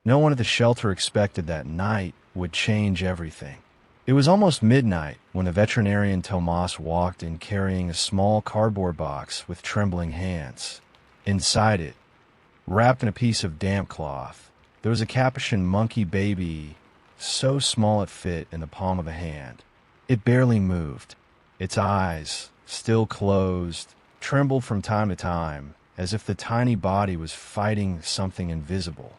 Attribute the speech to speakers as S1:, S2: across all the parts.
S1: No one at the shelter expected that night would change everything. It was almost midnight when the veterinarian Tomas walked in carrying a small cardboard box with trembling hands. Inside it, wrapped in a piece of damp cloth, there was a capuchin monkey baby, so small it fit in the palm of a hand. It barely moved. Its eyes, still closed, trembled from time to time, as if the tiny body was fighting something invisible.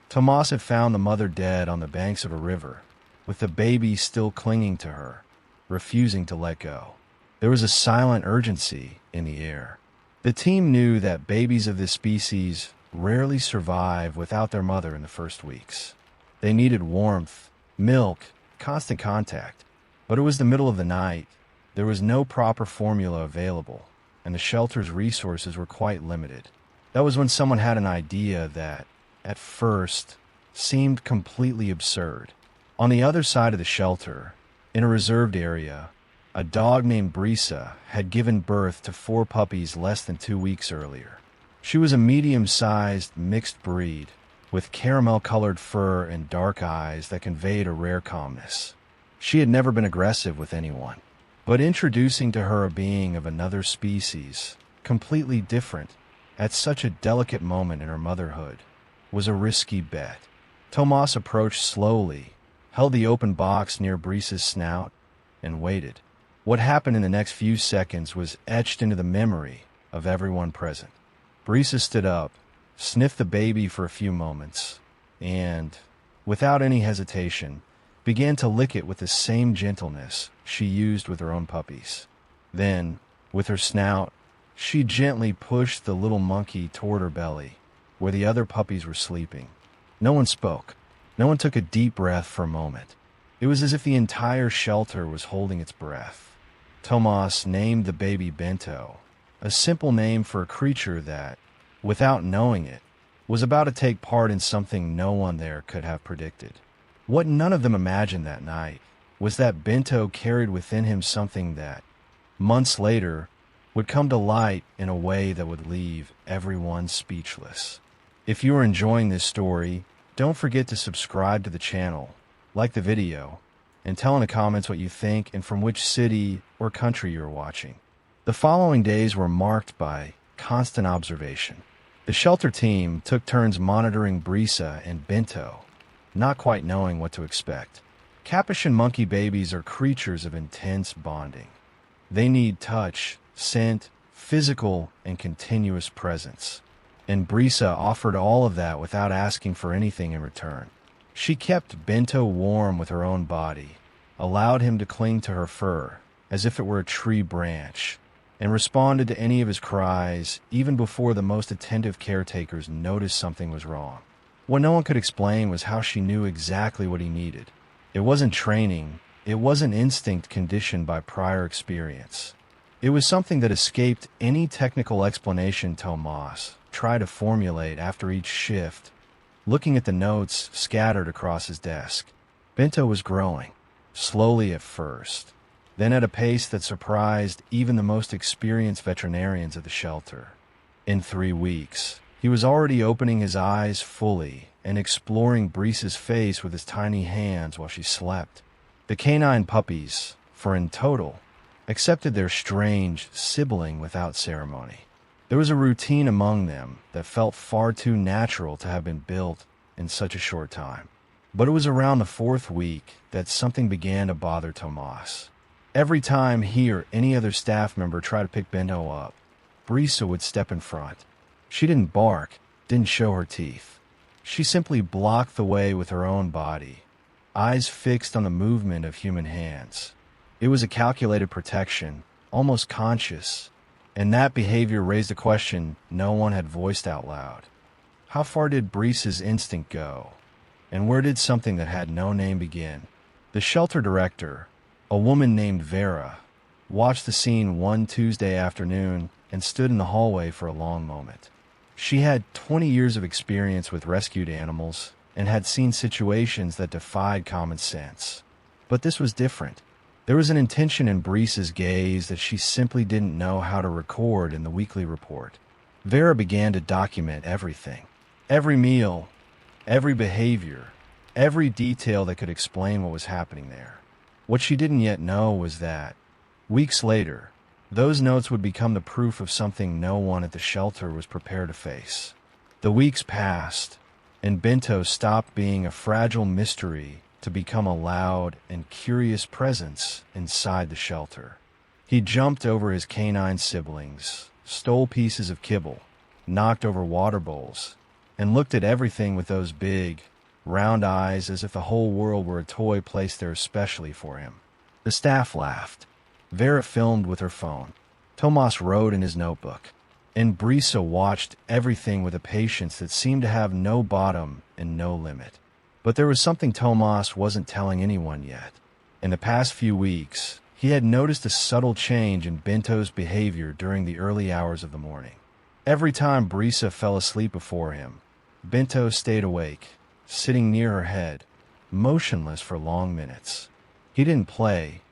S1: Tomas had found the mother dead on the banks of a river, with the baby still clinging to her, refusing to let go. There was a silent urgency in the air. The team knew that babies of this species rarely survive without their mother in the first weeks. They needed warmth, milk, constant contact. But it was the middle of the night. There was no proper formula available, and the shelter's resources were quite limited. That was when someone had an idea that, at first, seemed completely absurd. On the other side of the shelter, in a reserved area, a dog named Brisa had given birth to 4 puppies less than 2 weeks earlier. She was a medium-sized mixed breed, with caramel-colored fur and dark eyes that conveyed a rare calmness. She had never been aggressive with anyone, but introducing to her a being of another species, completely different, at such a delicate moment in her motherhood, was a risky bet. Tomas approached slowly, held the open box near Brisa's snout, and waited. What happened in the next few seconds was etched into the memory of everyone present. Brisa stood up, sniffed the baby for a few moments, and, without any hesitation, began to lick it with the same gentleness she used with her own puppies. Then, with her snout, she gently pushed the little monkey toward her belly, where the other puppies were sleeping. No one spoke. No one took a deep breath for a moment. It was as if the entire shelter was holding its breath. Tomas named the baby Bento, a simple name for a creature that, without knowing it, was about to take part in something no one there could have predicted. What none of them imagined that night was that Bento carried within him something that, months later, would come to light in a way that would leave everyone speechless. If you are enjoying this story, don't forget to subscribe to the channel, like the video, and tell in the comments what you think and from which city or country you're watching. The following days were marked by constant observation. The shelter team took turns monitoring Brisa and Bento, not quite knowing what to expect. Capuchin monkey babies are creatures of intense bonding. They need touch, scent, physical, and continuous presence. And Brisa offered all of that without asking for anything in return. She kept Bento warm with her own body, allowed him to cling to her fur as if it were a tree branch, and responded to any of his cries even before the most attentive caretakers noticed something was wrong. What no one could explain was how she knew exactly what he needed. It wasn't training, it wasn't instinct conditioned by prior experience. It was something that escaped any technical explanation Tomas tried to formulate after each shift, looking at the notes scattered across his desk. Bento was growing, slowly at first, then at a pace that surprised even the most experienced veterinarians at the shelter. In 3 weeks, he was already opening his eyes fully and exploring Brisa's face with his tiny hands while she slept. The canine puppies, for in total, accepted their strange sibling without ceremony. There was a routine among them that felt far too natural to have been built in such a short time. But it was around the 4th week that something began to bother Tomas. Every time he or any other staff member tried to pick Bento up, Brisa would step in front. She didn't bark, didn't show her teeth. She simply blocked the way with her own body, eyes fixed on the movement of human hands. It was a calculated protection, almost conscious, and that behavior raised a question no one had voiced out loud. How far did Brisa's instinct go? And where did something that had no name begin? The shelter director, a woman named Vera, watched the scene one Tuesday afternoon and stood in the hallway for a long moment. She had 20 years of experience with rescued animals and had seen situations that defied common sense. But this was different. There was an intention in Brisa's gaze that she simply didn't know how to record in the weekly report. Vera began to document everything. Every meal, Every behavior, every detail that could explain what was happening there. What she didn't yet know was that, weeks later, those notes would become the proof of something no one at the shelter was prepared to face. The weeks passed, and Bento stopped being a fragile mystery to become a loud and curious presence inside the shelter. He jumped over his canine siblings, stole pieces of kibble, knocked over water bowls, and looked at everything with those big, round eyes as if the whole world were a toy placed there especially for him. The staff laughed. Vera filmed with her phone. Tomas wrote in his notebook. And Brisa watched everything with a patience that seemed to have no bottom and no limit. But there was something Tomas wasn't telling anyone yet. In the past few weeks, he had noticed a subtle change in Bento's behavior during the early hours of the morning. Every time Brisa fell asleep before him, Bento stayed awake, sitting near her head, motionless for long minutes. He didn't play,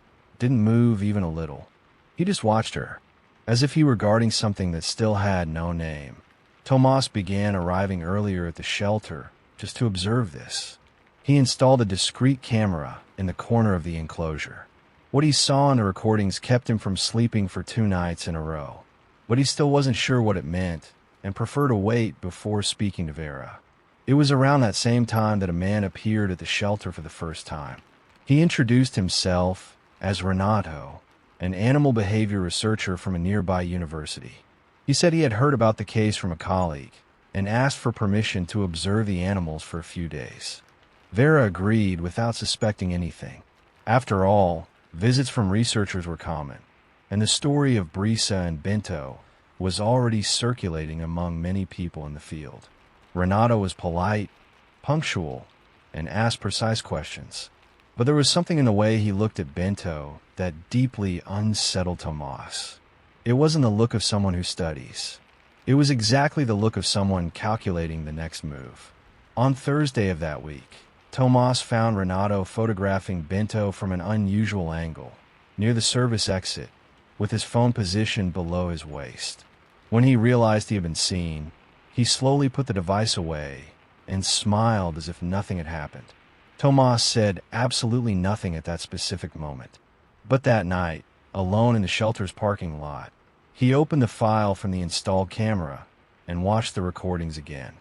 S1: didn't move even a little. He just watched her, as if he were guarding something that still had no name. Tomas began arriving earlier at the shelter just to observe this. He installed a discreet camera in the corner of the enclosure. What he saw in the recordings kept him from sleeping for 2 nights in a row, but he still wasn't sure what it meant and preferred to wait before speaking to Vera. It was around that same time that a man appeared at the shelter for the first time. He introduced himself as Renato, an animal behavior researcher from a nearby university. He said he had heard about the case from a colleague and asked for permission to observe the animals for a few days. Vera agreed without suspecting anything. After all, visits from researchers were common, and the story of Brisa and Bento was already circulating among many people in the field. Renato was polite, punctual, and asked precise questions. But there was something in the way he looked at Bento that deeply unsettled Tomas. It wasn't the look of someone who studies. It was exactly the look of someone calculating the next move. On Thursday of that week, Tomas found Renato photographing Bento from an unusual angle, near the service exit, with his phone positioned below his waist. When he realized he had been seen, he slowly put the device away and smiled as if nothing had happened. Tomas said absolutely nothing at that specific moment. But that night, alone in the shelter's parking lot, he opened the file from the installed camera and watched the recordings again.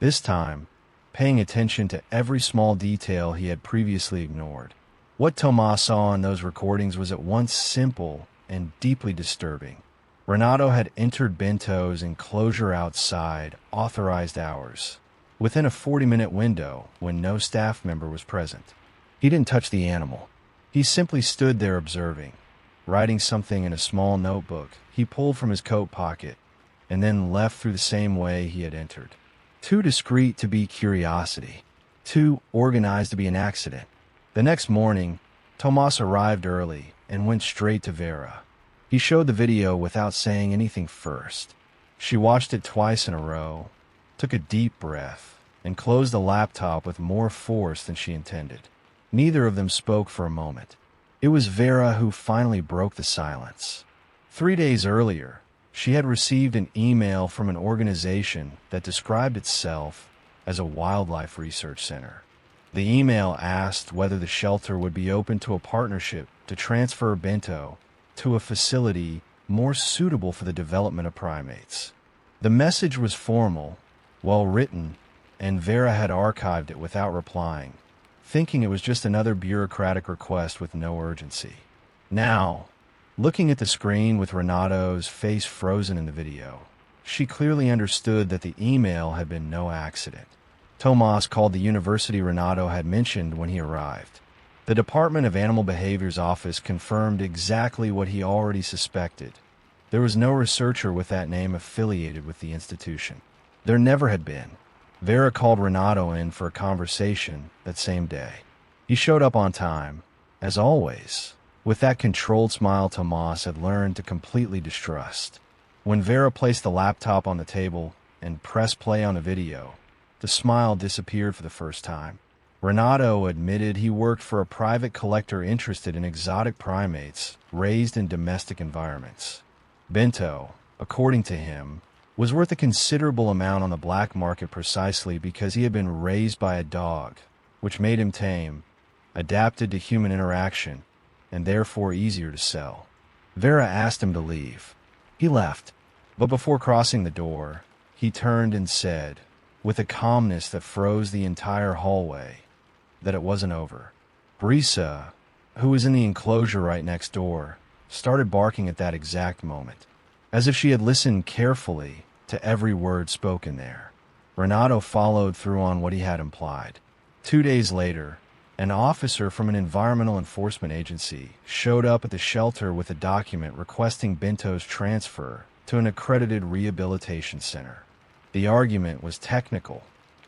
S1: This time, paying attention to every small detail he had previously ignored. What Tomas saw in those recordings was at once simple and deeply disturbing. Renato had entered Bento's enclosure outside authorized hours, within a 40-minute window when no staff member was present. He didn't touch the animal. He simply stood there observing, writing something in a small notebook he pulled from his coat pocket, and then left through the same way he had entered. Too discreet to be curiosity, too organized to be an accident. The next morning, Tomas arrived early and went straight to Vera. He showed the video without saying anything first. She watched it twice in a row, took a deep breath, and closed the laptop with more force than she intended. Neither of them spoke for a moment. It was Vera who finally broke the silence. 3 days earlier, she had received an email from an organization that described itself as a wildlife research center. The email asked whether the shelter would be open to a partnership to transfer Bento to a facility more suitable for the development of primates. The message was formal, well written, and Vera had archived it without replying, thinking it was just another bureaucratic request with no urgency. Now, looking at the screen with Renato's face frozen in the video, she clearly understood that the email had been no accident. Tomas called the university Renato had mentioned when he arrived. The Department of Animal Behavior's office confirmed exactly what he already suspected. There was no researcher with that name affiliated with the institution. There never had been. Vera called Renato in for a conversation that same day. He showed up on time, as always, with that controlled smile Tomas had learned to completely distrust. When Vera placed the laptop on the table and pressed play on the video, the smile disappeared for the first time. Renato admitted he worked for a private collector interested in exotic primates raised in domestic environments. Bento, according to him, was worth a considerable amount on the black market precisely because he had been raised by a dog, which made him tame, adapted to human interaction, and therefore easier to sell. Vera asked him to leave. He left, but before crossing the door, he turned and said, with a calmness that froze the entire hallway, that it wasn't over. Brisa, who was in the enclosure right next door, started barking at that exact moment, as if she had listened carefully to every word spoken there. Renato followed through on what he had implied. 2 days later, an officer from an environmental enforcement agency showed up at the shelter with a document requesting Bento's transfer to an accredited rehabilitation center. The argument was technical.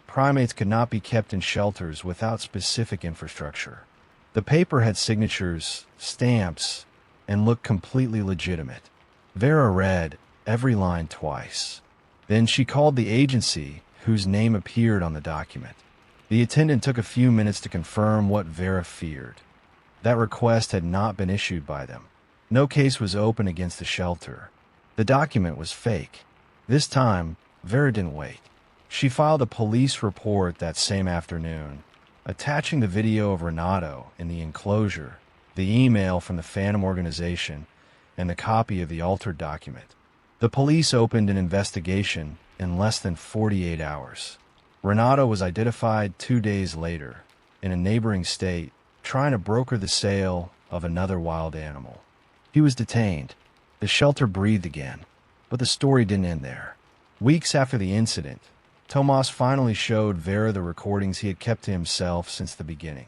S1: Primates could not be kept in shelters without specific infrastructure. The paper had signatures, stamps, and looked completely legitimate. Vera read every line twice. Then she called the agency whose name appeared on the document. The attendant took a few minutes to confirm what Vera feared. That request had not been issued by them. No case was open against the shelter. The document was fake. This time, Vera didn't wait. She filed a police report that same afternoon, attaching the video of Renato in the enclosure, the email from the Phantom organization, and the copy of the altered document. The police opened an investigation in less than 48 hours. Renato was identified 2 days later, in a neighboring state, trying to broker the sale of another wild animal. He was detained. The shelter breathed again, but the story didn't end there. Weeks after the incident, Tomas finally showed Vera the recordings he had kept to himself since the beginning,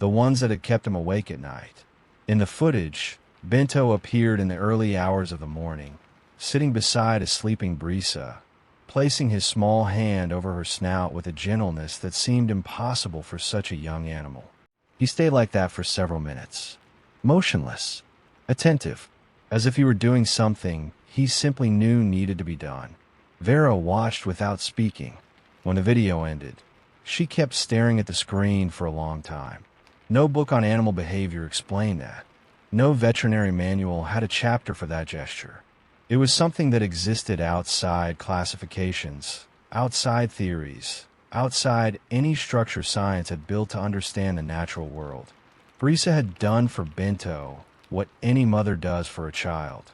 S1: the ones that had kept him awake at night. In the footage, Bento appeared in the early hours of the morning, sitting beside a sleeping Brisa, placing his small hand over her snout with a gentleness that seemed impossible for such a young animal. He stayed like that for several minutes, motionless, attentive, as if he were doing something he simply knew needed to be done. Vera watched without speaking. When the video ended, she kept staring at the screen for a long time. No book on animal behavior explained that. No veterinary manual had a chapter for that gesture. It was something that existed outside classifications, outside theories, outside any structure science had built to understand the natural world. Brisa had done for Bento what any mother does for a child.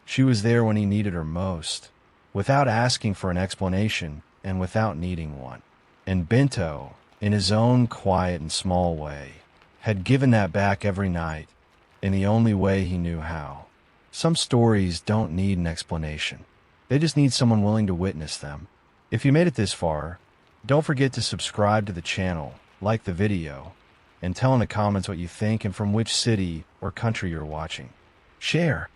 S1: She was there when he needed her most, without asking for an explanation and without needing one. And Bento, in his own quiet and small way, had given that back every night in the only way he knew how. Some stories don't need an explanation. They just need someone willing to witness them. If you made it this far, don't forget to subscribe to the channel, like the video, and tell in the comments what you think and from which city or country you're watching. Share.